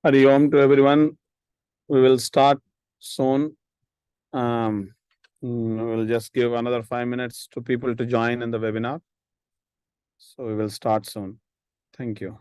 Hari Om to everyone. We will start soon. We'll just give another 5 minutes to people to join in the webinar. So we will start soon. Thank you.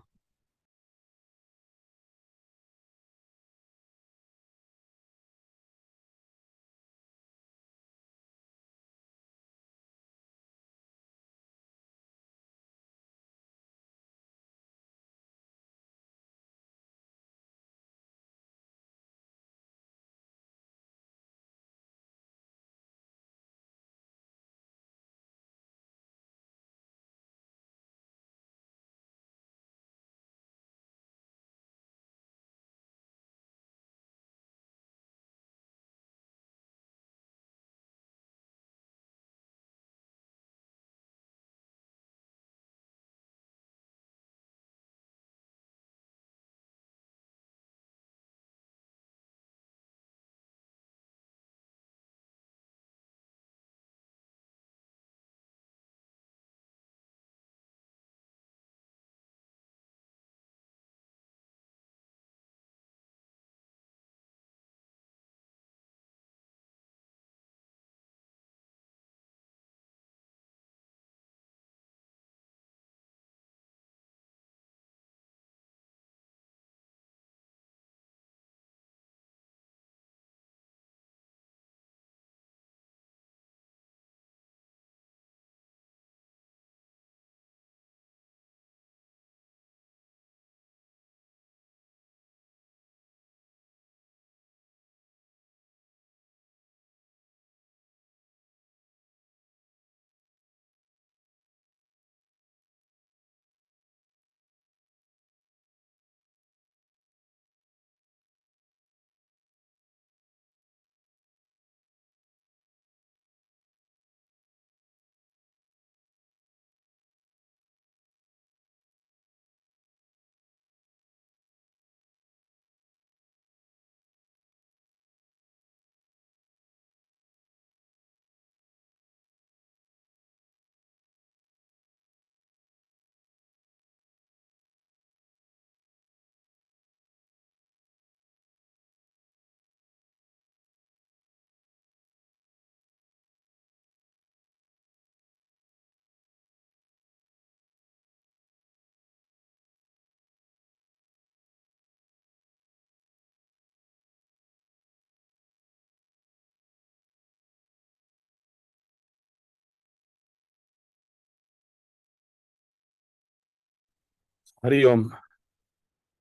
Hari Om.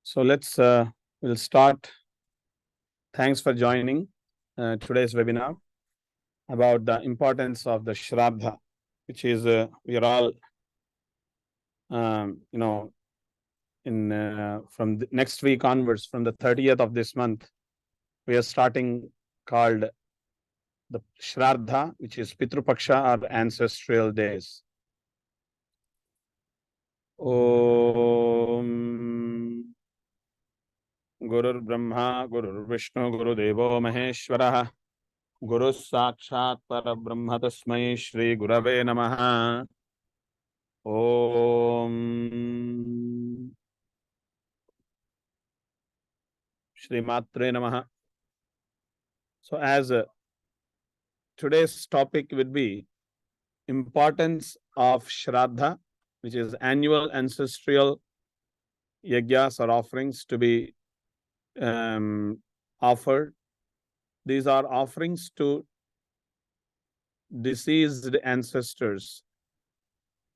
So we'll start. Thanks for joining today's webinar about the importance of the Shraddha, which is we are all, from next week onwards, from the 30th of this month, we are starting called the Shraddha, which is Pitru Paksha or ancestral days. Om Gurur Brahma, Gurur Vishnu, Guru Devo Maheshwara, Guru Sakshat Parabrahma Tasmai Shri Gurave Namaha. Om Shri Matre Namaha. So as today's topic would be importance of Shraddha, which is annual ancestral Yagyas or offerings to be offered. These are offerings to deceased ancestors,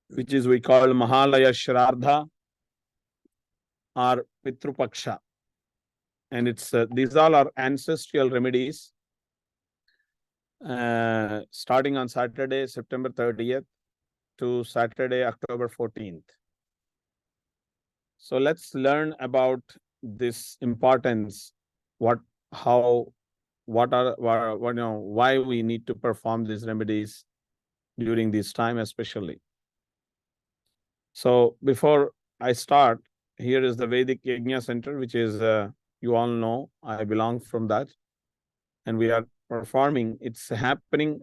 which is we call Mahalaya Shraddha or Pitrupaksha. And it's these all are ancestral remedies starting on Saturday, September 30th to Saturday, October 14th. So let's learn about this importance, why we need to perform these remedies during this time especially. So before I start, here is the Vedic Yagya Center, which is, you all know, I belong from that. And we are performing, it's happening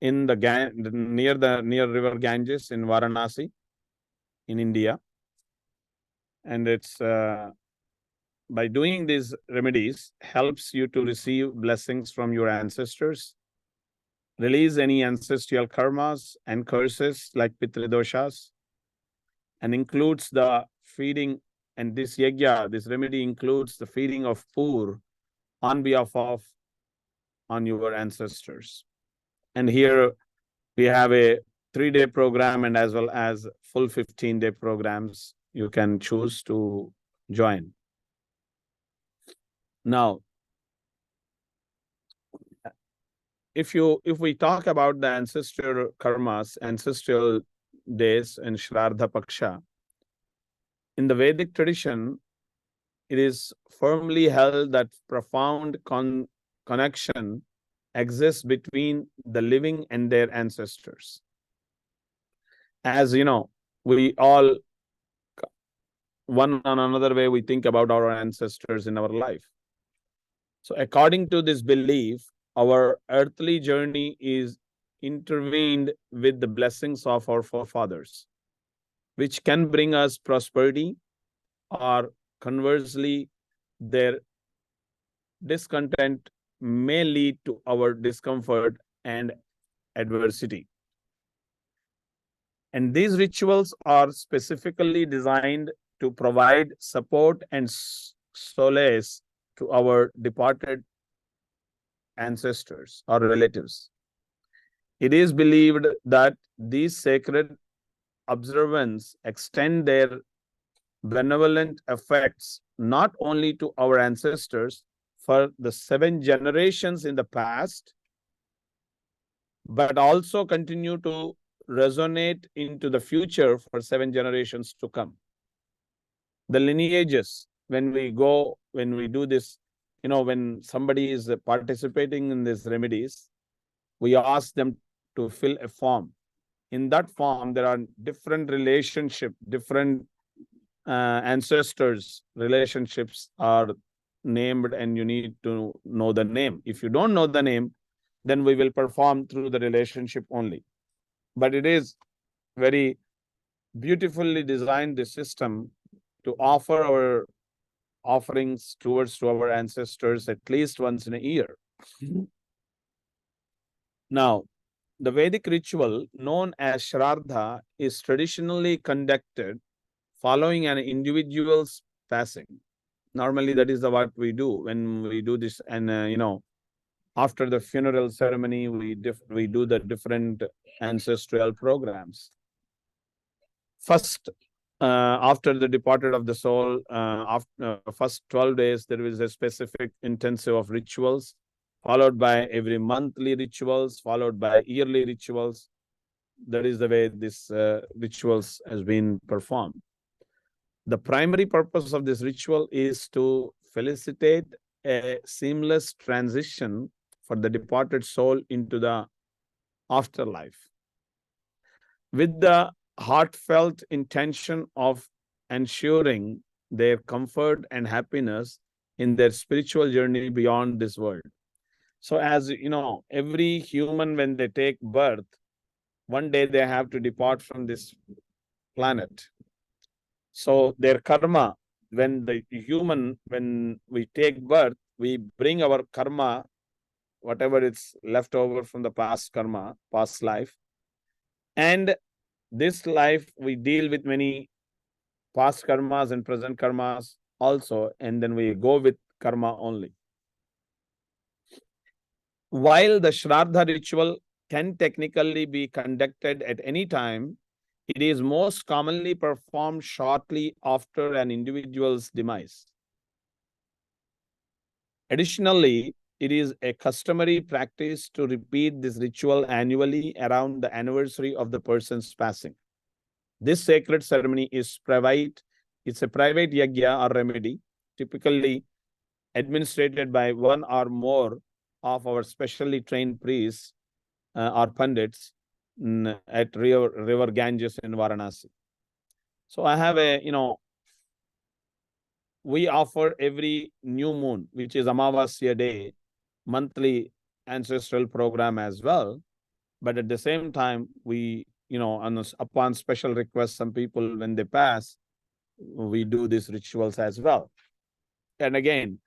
in the near river Ganges in Varanasi in India. And it's by doing these remedies helps you to receive blessings from your ancestors, release any ancestral karmas and curses like pitridoshas, and includes the feeding. And this yagya, this remedy includes the feeding of poor on behalf of on your ancestors. And here we have a 3-day program and as well as full 15-day programs you can choose to join. Now, if we talk about the ancestral karmas, ancestral days and Shraddha Paksha, in the Vedic tradition, it is firmly held that profound connection exists between the living and their ancestors. As you know, we all, one on another way, we think about our ancestors in our life. So according to this belief, our earthly journey is intertwined with the blessings of our forefathers, which can bring us prosperity, or conversely, their discontent may lead to our discomfort and adversity. And these rituals are specifically designed to provide support and solace to our departed ancestors or relatives. It is believed that these sacred observances extend their benevolent effects not only to our ancestors for the 7 generations in the past, but also continue to resonate into the future for 7 generations to come. The lineages, when we do this, when somebody is participating in these remedies, we ask them to fill a form. In that form, there are different different ancestors' relationships are named, and you need to know the name. If you don't know the name, then we will perform through the relationship only. But it is very beautifully designed, this system, to offer our offerings towards to our ancestors at least once in a year. Now, the Vedic ritual known as Shraddha is traditionally conducted following an individual's passing. Normally, that is what we do when we do this. And, after the funeral ceremony, we do the different ancestral programs. First, after the departed of the soul, after first 12 days, there is a specific intensive of rituals, followed by every monthly rituals, followed by yearly rituals. That is the way this rituals has been performed. The primary purpose of this ritual is to facilitate a seamless transition for the departed soul into the afterlife, with the heartfelt intention of ensuring their comfort and happiness in their spiritual journey beyond this world. So as you know, every human, when they take birth, one day they have to depart from this planet. So their karma, when we take birth, we bring our karma, whatever it's left over from the past karma, past life. And this life, we deal with many past karmas and present karmas also, and then we go with karma only. While the Shraddha ritual can technically be conducted at any time, it is most commonly performed shortly after an individual's demise. Additionally, it is a customary practice to repeat this ritual annually around the anniversary of the person's passing. This sacred ceremony is it's a private yagya or remedy, typically administered by one or more of our specially trained priests or Pundits at river Ganges in Varanasi. So I have we offer every new moon, which is Amavasya day, monthly ancestral program as well. But at the same time, we, upon special request, some people, when they pass, we do these rituals as well. And again,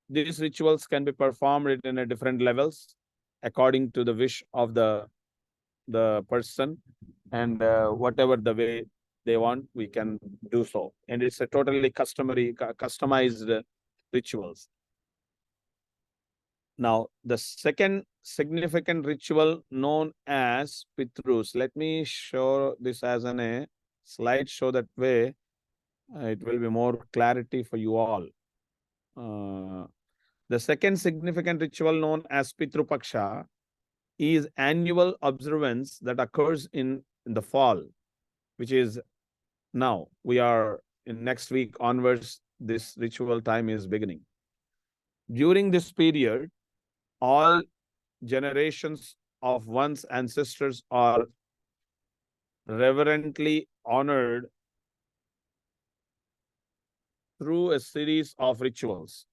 these rituals can be performed in a different levels according to the wish of the person, and whatever the way they want, we can do so. And it's a totally customized rituals. Now, the second significant ritual known as Pitrus. Let me show this as a slide, show that way it will be more clarity for you all. The second significant ritual known as Pitru Paksha is annual observance that occurs in the fall, which is now. We are in next week onwards, this ritual time is beginning. During this period, all generations of one's ancestors are reverently honored through a series of rituals.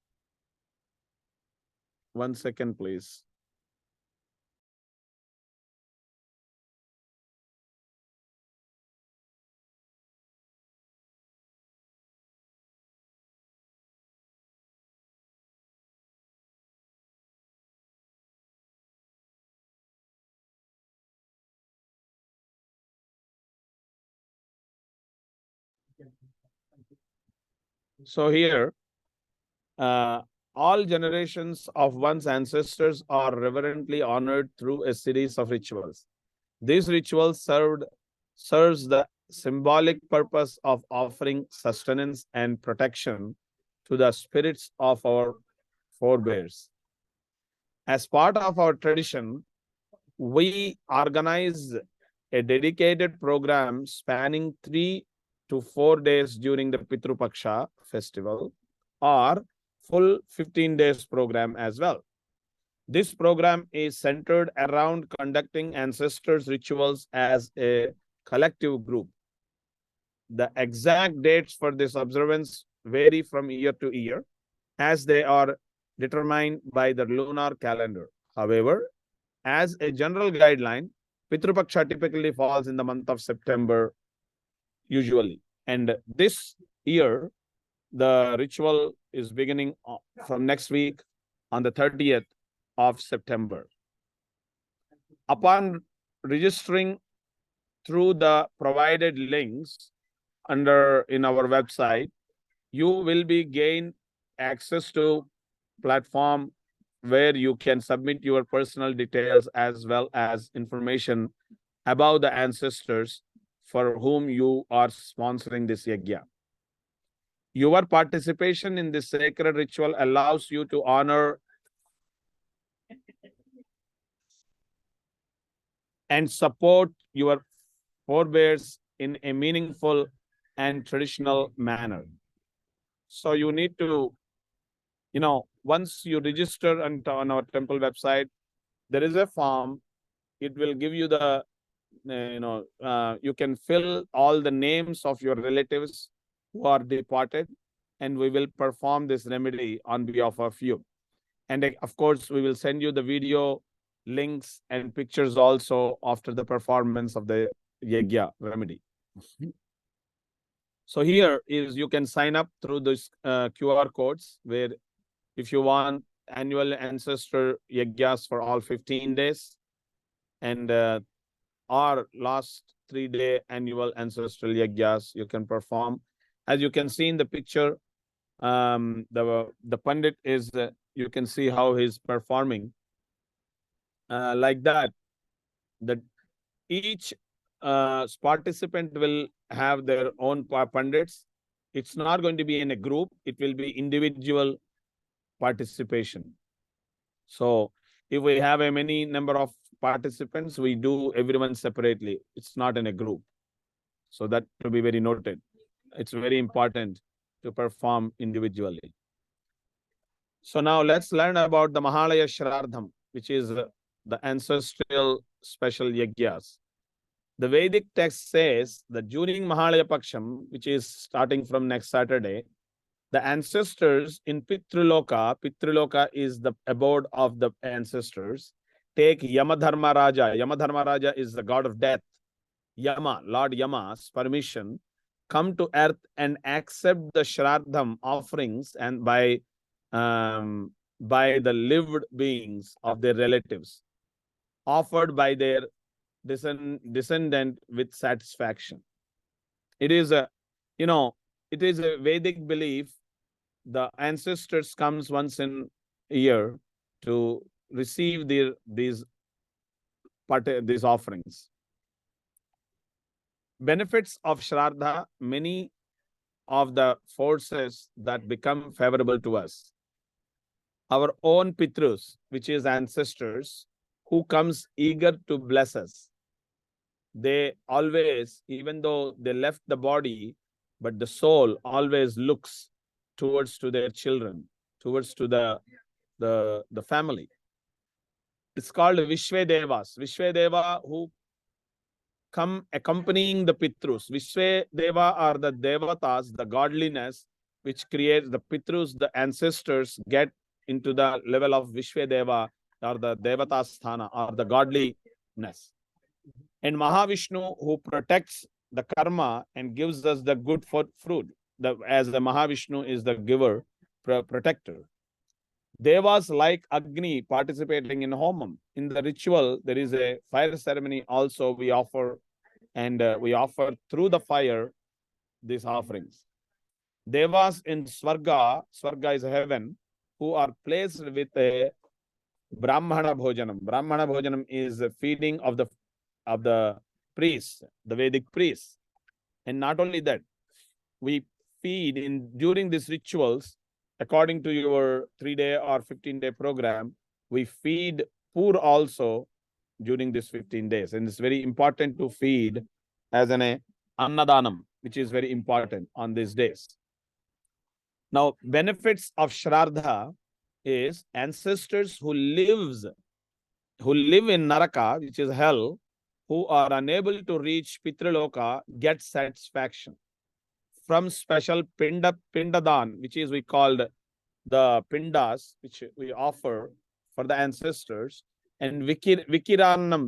1 second, please. So here, all generations of one's ancestors are reverently honored through a series of rituals. These rituals serves the symbolic purpose of offering sustenance and protection to the spirits of our forebears. As part of our tradition, we organize a dedicated program spanning 3 to 4 days during the Pitru Paksha festival, or full 15 days program as well. This program is centered around conducting ancestors' rituals as a collective group. The exact dates for this observance vary from year to year, as they are determined by the lunar calendar. However, as a general guideline, Pitru Paksha typically falls in the month of September, usually. And this year, the ritual is beginning from next week on the 30th of September. Upon registering through the provided links in our website, you will be gain access to platform where you can submit your personal details as well as information about the ancestors for whom you are sponsoring this yagya. Your participation in this sacred ritual allows you to honor and support your forebears in a meaningful and traditional manner. So you need to, once you register on our temple website, there is a form. It will give you the, you can fill all the names of your relatives who are departed, and we will perform this remedy on behalf of you. And of course, we will send you the video links and pictures also after the performance of the Yagya remedy. So here is, you can sign up through this QR codes, where if you want annual ancestor Yagyas for all 15 days, and our last 3-day annual ancestral Yagyas, you can perform. As you can see in the picture, the Pundit is, you can see how he's performing like that. That each participant will have their own Pundits. It's not going to be in a group. It will be individual participation. So if we have a many number of participants, we do everyone separately. It's not in a group. So that to be very noted. It's very important to perform individually. So now let's learn about the Mahalaya Shraddham, which is the ancestral special Yagyas. The Vedic text says that during Mahalaya Paksham, which is starting from next Saturday, the ancestors in Pitruloka is the abode of the ancestors, take Yamadharma Raja. Yamadharma Raja is the god of death. Yama, Lord Yama's permission come to earth and accept the Shraddham offerings and by the lived beings of their relatives, offered by their descendant with satisfaction. It is a, it is a Vedic belief. The ancestors comes once in a year to receive these offerings. Benefits of Shraddha, many of the forces that become favorable to us. Our own Pitrus, which is ancestors, who comes eager to bless us. They always, even though they left the body, but the soul always looks towards to their children, towards to the family. It's called Vishvedevas. Vishvedeva who come accompanying the Pitrus. Vishvedeva are the Devatas, the godliness, which creates the Pitrus, the ancestors get into the level of Vishvedeva or the Devata Sthana or the godliness. And Mahavishnu who protects the karma and gives us the good fruit, as the Mahavishnu is the giver, protector. Devas like Agni participating in Homam. In the ritual, there is a fire ceremony also we offer, and we offer through the fire these offerings. Devas in Swarga is heaven, who are placed with a Brahmana Bhojanam. Brahmana Bhojanam is a feeding of the priests, the Vedic priests. And not only that, we feed during these rituals, according to your 3-day or 15-day program, we feed poor also during these 15 days. And it's very important to feed as an annadanam, which is very important on these days. Now, benefits of Shraddha is ancestors who live in Naraka, which is hell, who are unable to reach Pitraloka, get satisfaction from special pindadan, which is we called the pindas, which we offer for the ancestors, and vikiranam,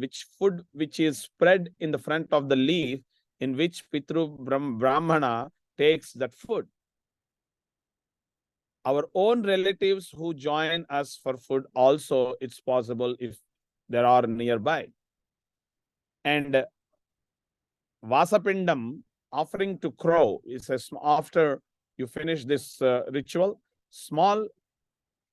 which is spread in the front of the leaf, in which Pitru Brahmana takes that food. Our own relatives who join us for food also, it's possible if there are nearby. And Vasapindam, offering to crow, is after you finish this ritual, small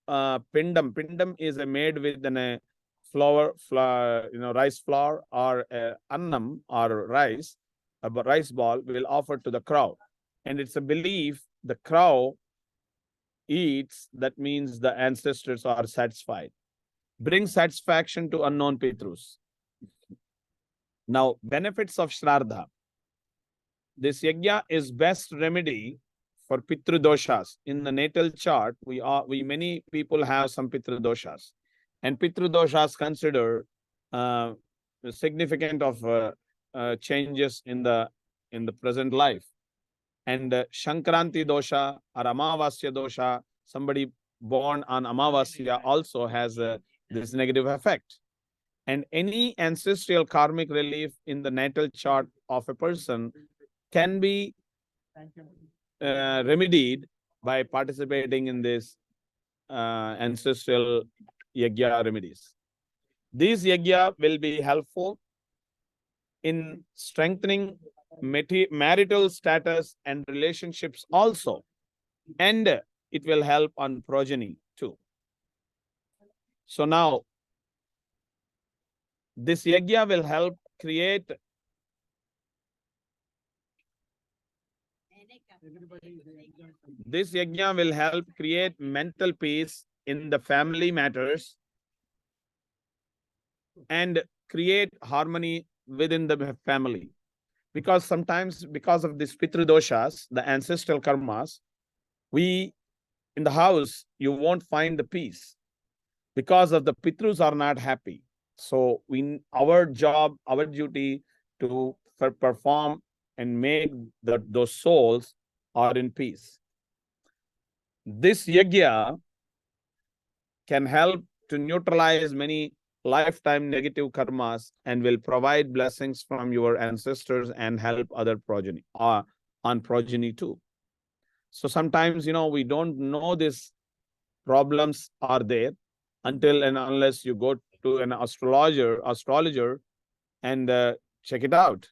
pindam. Pindam is made with a flour, rice flour or annam or rice, a rice ball will offer to the crow. And it's a belief the crow eats, that means the ancestors are satisfied. Bring satisfaction to unknown Pitrus. Now, benefits of Shraddha. This yajna is best remedy for Pitru doshas. In the natal chart, many people have some Pitru doshas. And Pitru doshas consider significant of changes in the present life. And Shankranti dosha or Amavasya dosha, somebody born on Amavasya also has this negative effect. And any ancestral karmic relief in the natal chart of a person can be remedied by participating in this ancestral yajna remedies. These yajna will be helpful in strengthening marital status and relationships also, and it will help on progeny too. So now, this yajna will help create mental peace in the family matters and create harmony within the family. Because sometimes, because of these Pitru doshas, the ancestral karmas, in the house, you won't find the peace because of the Pitrus are not happy. So our job, our duty to perform and make those souls are in peace. This yajna can help to neutralize many lifetime negative karmas and will provide blessings from your ancestors and help other progeny. on progeny too. So sometimes, we don't know these problems are there until and unless you go to an astrologer and check it out.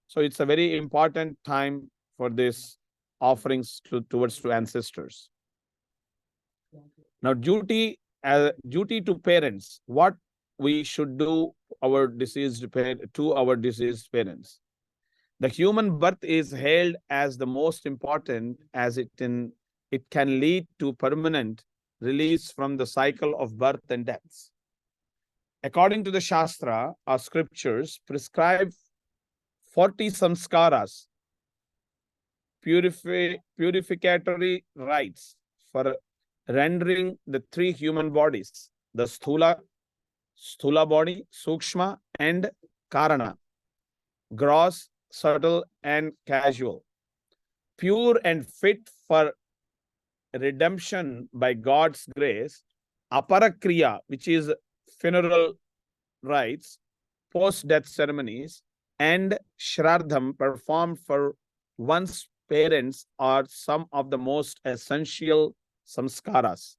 So it's a very important time for this offerings towards ancestors. Now, duty to parents. What we should do to our deceased parents. The human birth is hailed as the most important, as it can lead to permanent release from the cycle of birth and deaths. According to the Shastra, our scriptures prescribe 40 samskaras, purificatory rites for rendering the three human bodies, the sthula body, sukshma, and karana, gross, subtle, and casual, pure and fit for redemption by God's grace, aparakriya, which is funeral rites, post-death ceremonies, and shraddham performed for one's parents are some of the most essential samskaras.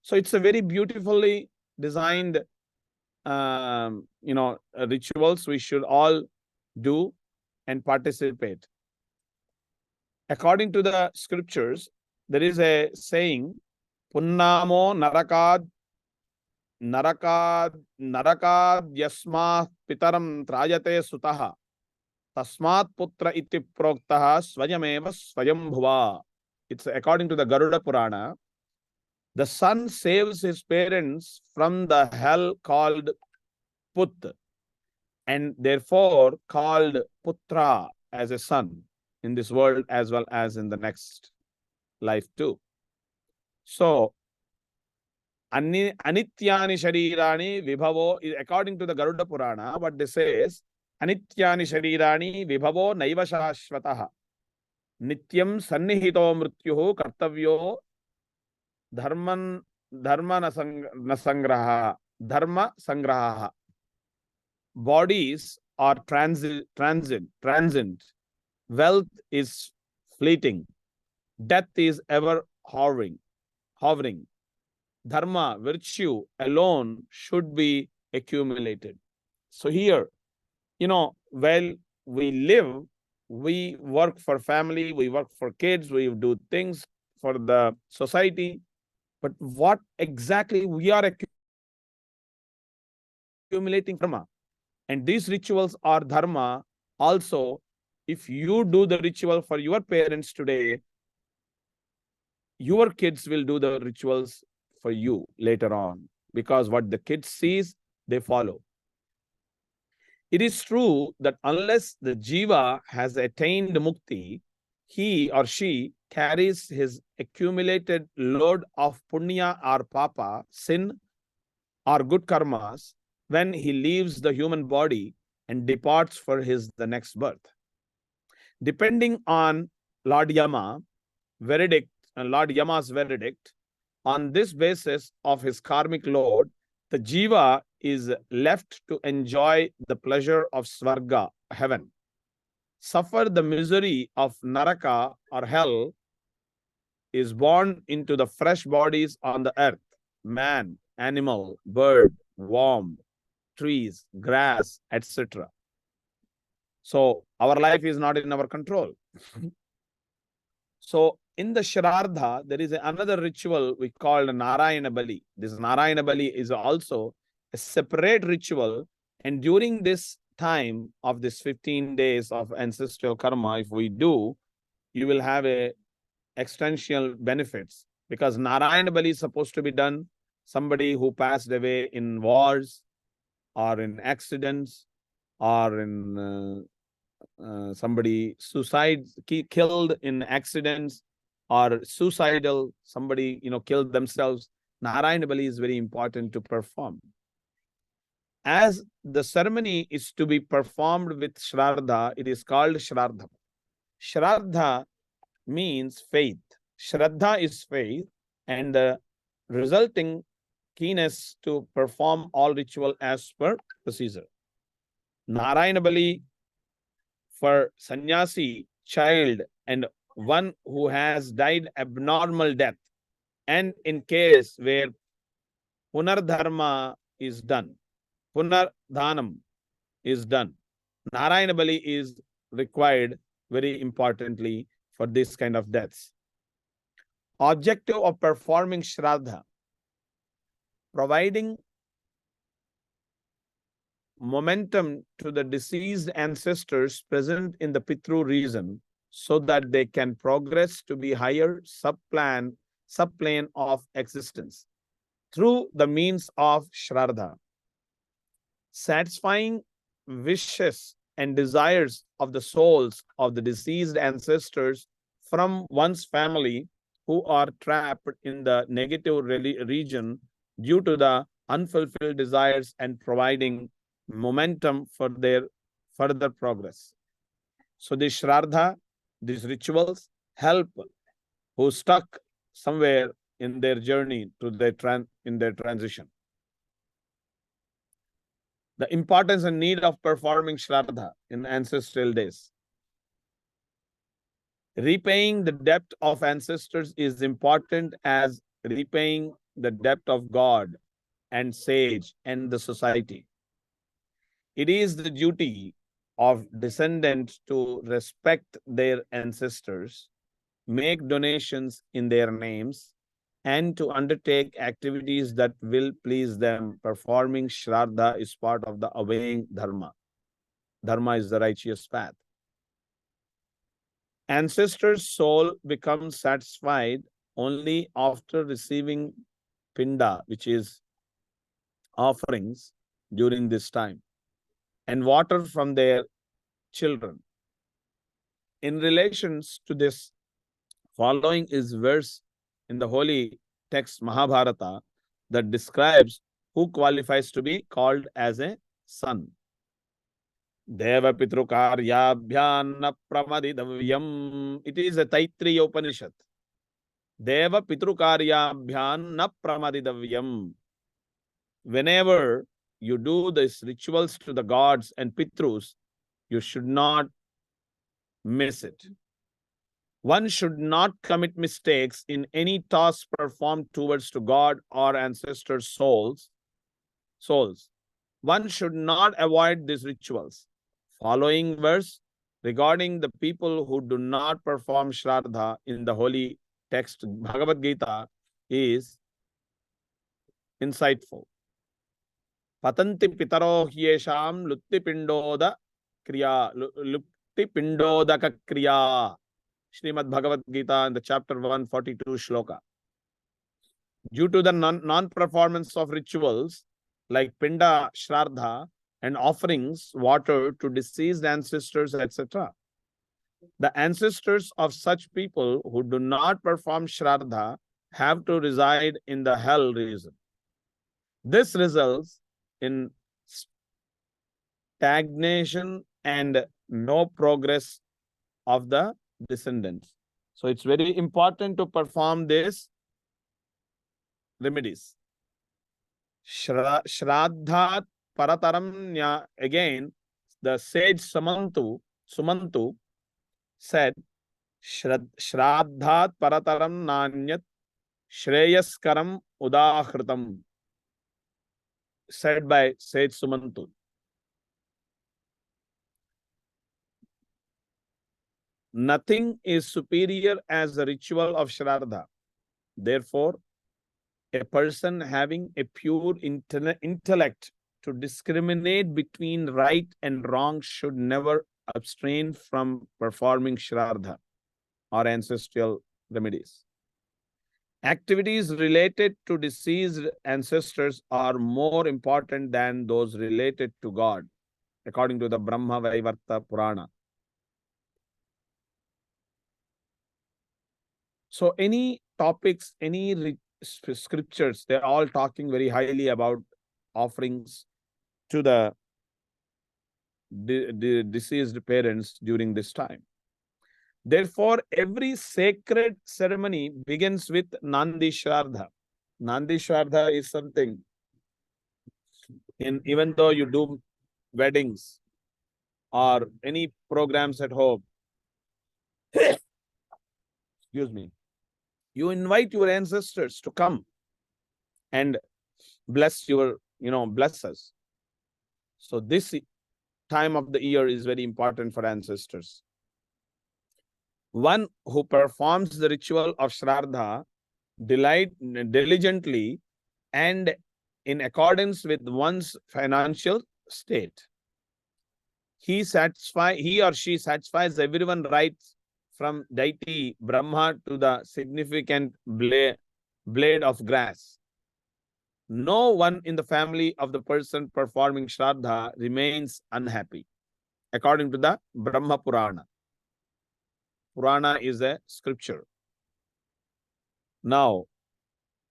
So it's a very beautifully designed, rituals we should all do and participate. According to the scriptures, there is a saying, Punnamo narakad yasma pitaram trajate sutaha tasmat putra iti proktaha swayameva swayambhuva. It's according to the Garuda Purana. The son saves his parents from the hell called Put, and therefore called Putra as a son in this world as well as in the next life too. So, Anityani Sharirani Vibhavo, according to the Garuda Purana, what they say is, Anityani Sharirani Vibhavo Naiva Shashvataha Nityam Sannihito Mrityuho Kartavyo Dharma Sangraha. Bodies are transient. Wealth is fleeting. Death is ever hovering. Dharma, virtue alone should be accumulated. So here, while we live, we work for family, we work for kids, we do things for the society. But what exactly we are accumulating dharma. And these rituals are dharma. Also, if you do the ritual for your parents today, your kids will do the rituals for you later on, because what the kids sees, they follow. It is true that unless the jiva has attained mukti, he or she carries his accumulated load of punya or papa, sin or good karmas, when he leaves the human body and departs for the next birth. Depending on Lord Yama's verdict, on this basis of his karmic load, the jiva is left to enjoy the pleasure of svarga, heaven, suffer the misery of naraka or hell, is born into the fresh bodies on the earth, man, animal, bird, worm, trees, grass, etc. So our life is not in our control. So in the Shraddha, there is another ritual we call Narayana Bali. This Narayana Bali is also a separate ritual. And during this time of this 15 days of ancestral karma, if we do, you will have a extensional benefits, because Narayana Bali is supposed to be done somebody who passed away in wars or in accidents or in somebody killed in accidents or suicidal, somebody killed themselves. Narayana Bali is very important to perform. As the ceremony is to be performed with Shraddha, it is called Shraddha. Shraddha means faith. Shraddha is faith, and the resulting keenness to perform all ritual as per procedure. Narayana Bali for sannyasi child and one who has died abnormal death, and in case where punardharma is done, punardhanam is done, Narayana Bali is required very importantly for this kind of deaths. Objective of performing Shraddha: providing momentum to the deceased ancestors present in the Pitru region so that they can progress to be higher subplane of existence through the means of Shraddha. Satisfying wishes and desires of the souls of the deceased ancestors from one's family who are trapped in the negative region due to the unfulfilled desires and providing momentum for their further progress. So this Shraddha, these rituals help who stuck somewhere in their journey to their transition. The importance and need of performing Shraddha in ancestral days. Repaying the debt of ancestors is important as repaying the debt of God and sage and the society. It is the duty of descendants to respect their ancestors, make donations in their names, and to undertake activities that will please them. Performing Shraddha is part of the obeying Dharma. Dharma is the righteous path. Ancestors' soul becomes satisfied only after receiving pinda, which is offerings during this time, and water from their children. In relations to this, following is verse in the holy text Mahabharata that describes who qualifies to be called as a son. Deva Pitrukaryabhyan Pramadidavyam. It is a Taittiriya Upanishad. Deva Pitrukaryabhyan Pramadidavyam. Whenever you do these rituals to the gods and Pitrus, you should not miss it. One should not commit mistakes in any task performed towards to God or ancestors' souls. One should not avoid these rituals. Following verse regarding the people who do not perform Shraddha in the holy text Bhagavad Gita is insightful. Patanti pitaro hyesham lutti pindoda kriya, lutti pindodaka kriya. Srimad Bhagavad Gita in the chapter 142 shloka. Due to the non-performance of rituals like Pinda, Shraddha, and offerings, water to deceased ancestors, etc., the ancestors of such people who do not perform Shraddha have to reside in the hell region. This results in stagnation and no progress of the descendants. So it's very important to perform these remedies. Shraddhat Parataram, again, the sage Sumantu said, Shraddhat Parataram Nanyat Shreyaskaram Udahritam, said by sage Sumantu. Nothing is superior as the ritual of Shraddha. Therefore, a person having a pure intellect to discriminate between right and wrong should never abstain from performing Shraddha or ancestral remedies. Activities related to deceased ancestors are more important than those related to God, according to the Brahma Vaivarta Purana. So any topics, any scriptures, they're all talking very highly about offerings to the deceased parents during this time. Therefore, every sacred ceremony begins with Nandi Shraddha. Nandi Shraddha is something, even though you do weddings or any programs at home, Excuse me. You invite your ancestors to come and bless bless us. So this time of the year is very important for ancestors. One who performs the ritual of Shraddha diligently and in accordance with one's financial state, he or she satisfies everyone right from deity Brahma to the significant blade of grass. No one in the family of the person performing Shraddha remains unhappy, according to the Brahma Purana. Purana is a scripture. Now,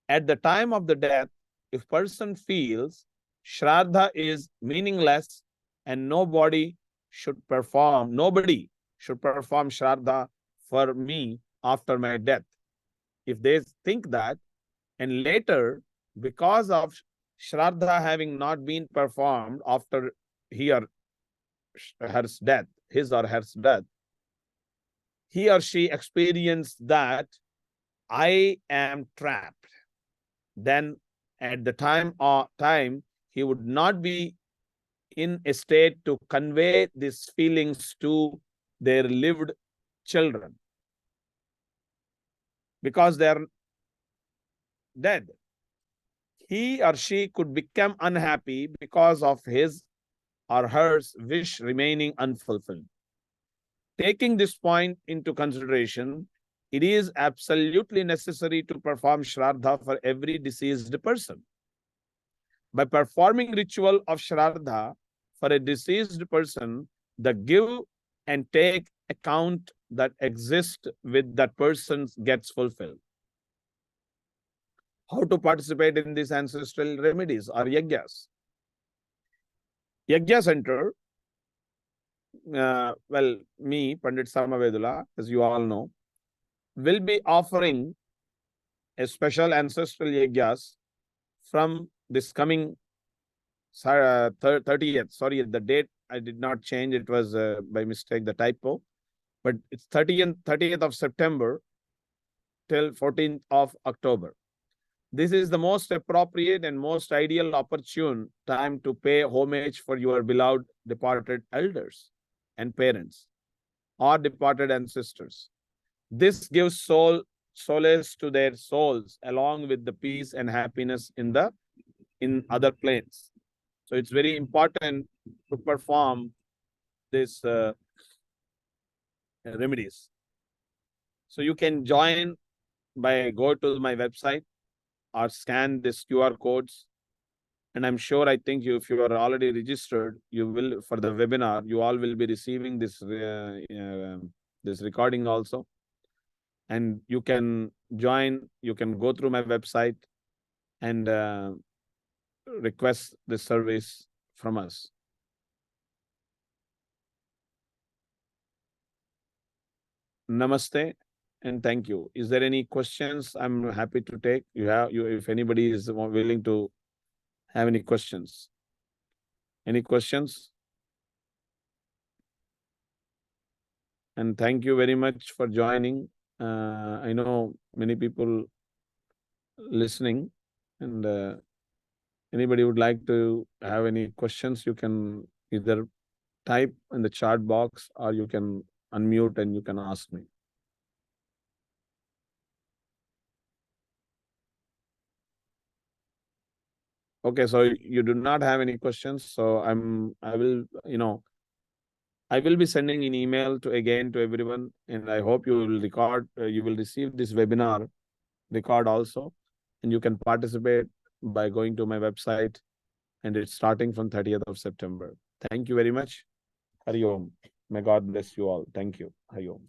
at the time of the death, if person feels Shraddha is meaningless and nobody should perform Shraddha for me after my death, if they think that, and later, because of Shraddha having not been performed after his or her death, he or she experienced that I am trapped, then at the time he would not be in a state to convey these feelings to their lived children because they are dead. He or she could become unhappy because of his or her wish remaining unfulfilled. Taking this point into consideration, it is absolutely necessary to perform Shraddha for every deceased person. By performing ritual of Shraddha for a deceased person, the give and take account that exists with that person gets fulfilled. How to participate in these ancestral remedies or Yagyas? Yagya Center, me, Pundit Samavedula, as you all know, will be offering a special ancestral Yagyas from this coming 30th. Sorry, the date I did not change. It was by mistake, the typo. But it's 30th of September till 14th of October. This is the most appropriate and most ideal opportune time to pay homage for your beloved departed elders and parents or departed ancestors. This gives solace to their souls along with the peace and happiness in other planes. So it's very important to perform these remedies. So you can join by go to my website or scan this QR codes. And I'm sure, I think if you are already registered, you will, for the webinar, you all will be receiving this recording also. And you can join, you can go through my website and request this service from us. Namaste and thank you. Is there any questions? I'm happy to take. If anybody is willing to have any questions. Any questions? And thank you very much for joining. I know many people listening, and anybody would like to have any questions, you can either type in the chat box or you can unmute and you can ask me. Okay, so you do not have any questions, so I will be sending an email to everyone, and I hope you will you will receive this webinar record also, and you can participate by going to my website, and it's starting from 30th of September. Thank you very much. Hari Om. May God bless you all. Thank you. Hari Om.